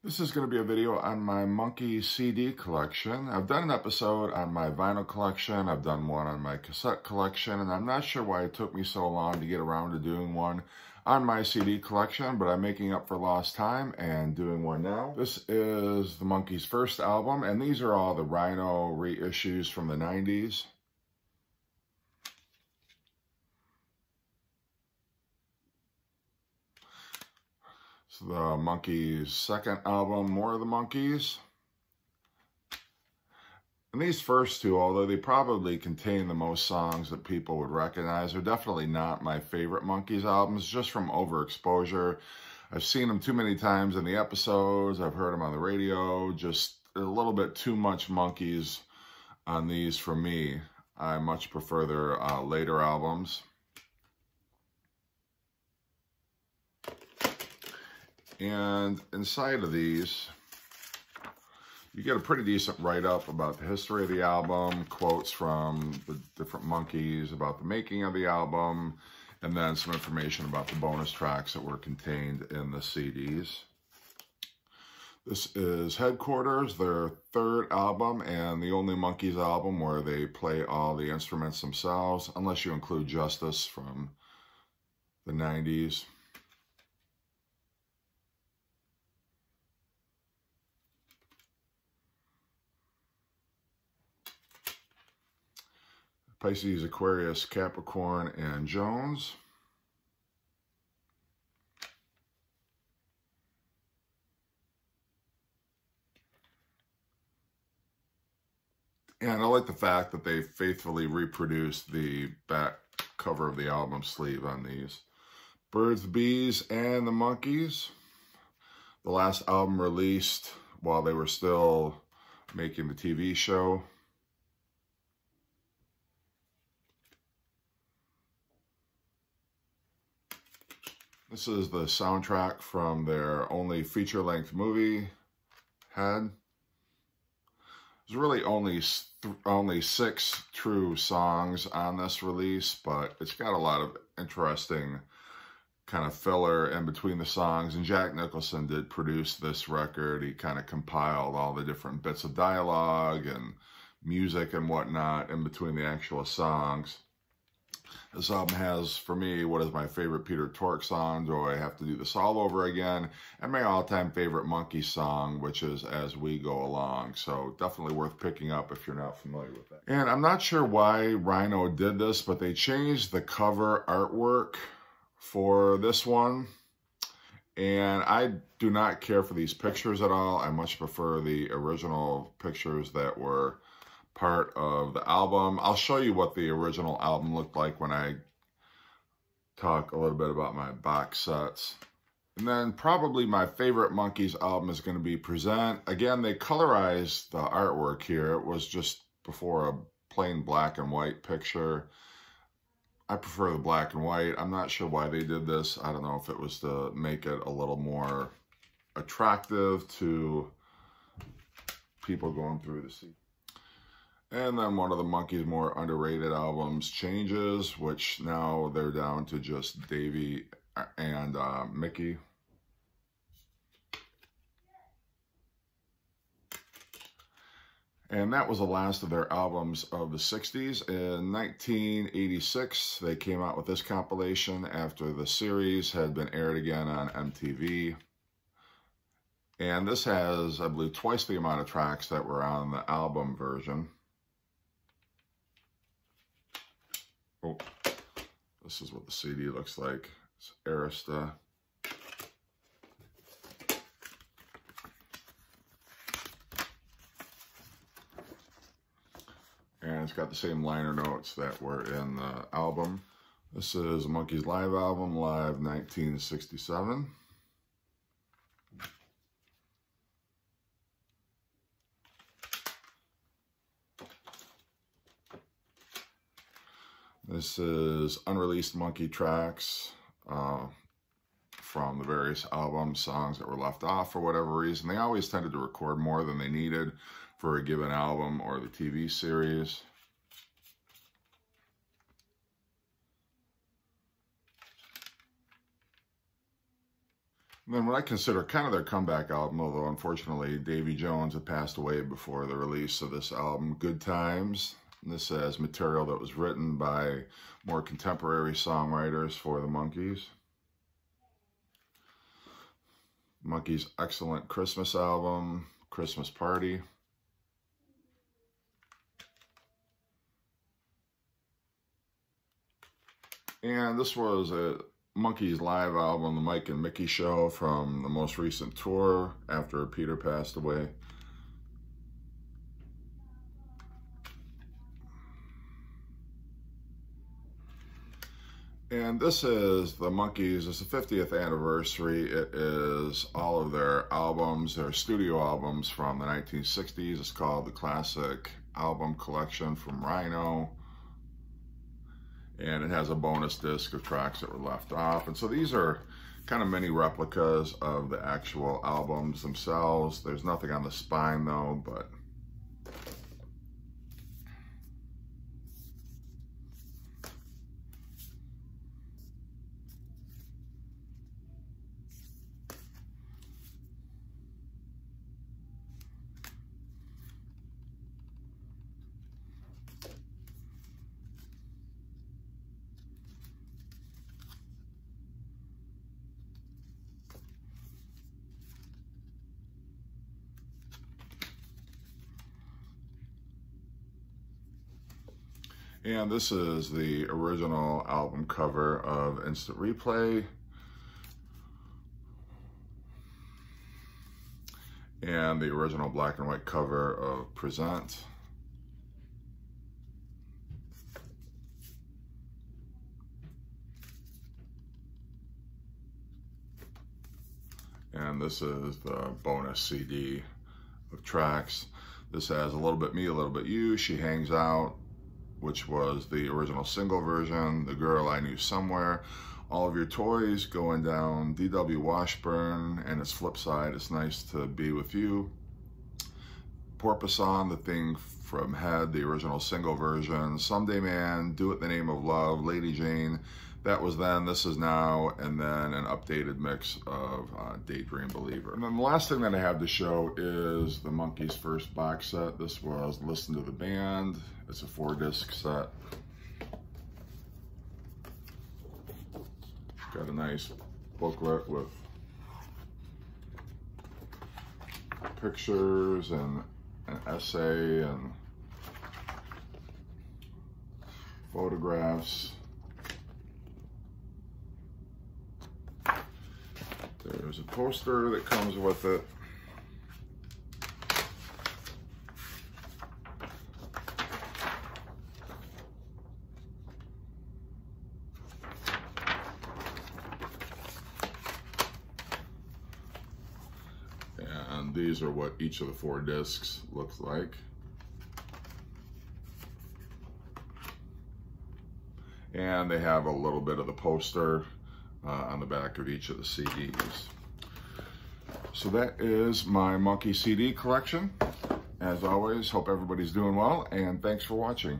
This is going to be a video on my Monkees CD collection. I've done an episode on my vinyl collection. I've done one on my cassette collection, and I'm not sure why it took me so long to get around to doing one on my CD collection, but I'm making up for lost time and doing one now. This is the Monkees' first album, and these are all the Rhino reissues from the 90s. So the Monkees' second album, More of the Monkees. And these first two, although they probably contain the most songs that people would recognize, are definitely not my favorite Monkees albums, just from overexposure. I've seen them too many times in the episodes. I've heard them on the radio. Just a little bit too much Monkees on these for me. I much prefer their later albums. And inside of these, you get a pretty decent write-up about the history of the album, quotes from the different Monkees about the making of the album, and then some information about the bonus tracks that were contained in the CDs. This is Headquarters, their third album, and the only Monkees album where they play all the instruments themselves, unless you include Justice from the 90s. Pisces, Aquarius, Capricorn, and Jones. And I like the fact that they faithfully reproduced the back cover of the album sleeve on these. Birds, Bees, and the Monkees. The last album released while they were still making the TV show. This is the soundtrack from their only feature-length movie, Head. There's really only 6 true songs on this release, but it's got a lot of interesting kind of filler in between the songs. And Jack Nicholson did produce this record. He kind of compiled all the different bits of dialogue and music and whatnot in between the actual songs. This album has, for me, what is my favorite Peter Tork song, Do I Have to Do This All Over Again, and my all-time favorite Monkees song, which is As We Go Along. So definitely worth picking up if you're not familiar with that. And I'm not sure why Rhino did this, but they changed the cover artwork for this one. And I do not care for these pictures at all. I much prefer the original pictures that were part of the album. I'll show you what the original album looked like when I talk a little bit about my box sets. And then probably my favorite Monkees album is going to be Present. Again, they colorized the artwork here. It was just before a plain black and white picture. I prefer the black and white. I'm not sure why they did this. I don't know if it was to make it a little more attractive to people going through the CD. And then one of the Monkees' more underrated albums, Changes, which now they're down to just Davey and Mickey. And that was the last of their albums of the 60s. In 1986, they came out with this compilation after the series had been aired again on MTV. And this has, I believe, twice the amount of tracks that were on the album version. Oh, this is what the CD looks like. It's Arista. And it's got the same liner notes that were in the album. This is a Monkees live album, live 1967. This is unreleased Monkee tracks from the various albums, songs that were left off for whatever reason. They always tended to record more than they needed for a given album or the TV series. And then what I consider kind of their comeback album, although unfortunately Davy Jones had passed away before the release of this album, Good Times. And this has material that was written by more contemporary songwriters for the Monkees. Monkees' excellent Christmas album, Christmas Party. And this was a Monkees live album, the Mike and Mickey Show, from the most recent tour after Peter passed away. And this is the Monkees, it's the 50th anniversary. It is all of their albums, their studio albums from the 1960s. It's called the Classic Album Collection from Rhino. And it has a bonus disc of tracks that were left off. And so these are kind of mini replicas of the actual albums themselves. There's nothing on the spine though, but and this is the original album cover of Instant Replay. And the original black and white cover of Present. And this is the bonus CD of tracks. This has A Little Bit Me, A Little Bit You, She Hangs Out, which was the original single version, The Girl I Knew Somewhere, All of Your Toys, Going Down, D.W. Washburn, and its flip side, It's Nice to Be With You, Porpoise, The Thing from Head, the original single version, Someday Man, Do It in the Name of Love, Lady Jane, That Was Then, This Is Now, and then an updated mix of Daydream Believer. And then the last thing that I have to show is the Monkees' first box set. This was Listen to the Band. It's a 4-disc set. Got a nice booklet with pictures and an essay and photographs. There's a poster that comes with it. And these are what each of the 4 discs looks like. And they have a little bit of the poster on the back of each of the CDs. So that is my Monkees CD collection. As always, hope everybody's doing well, and thanks for watching.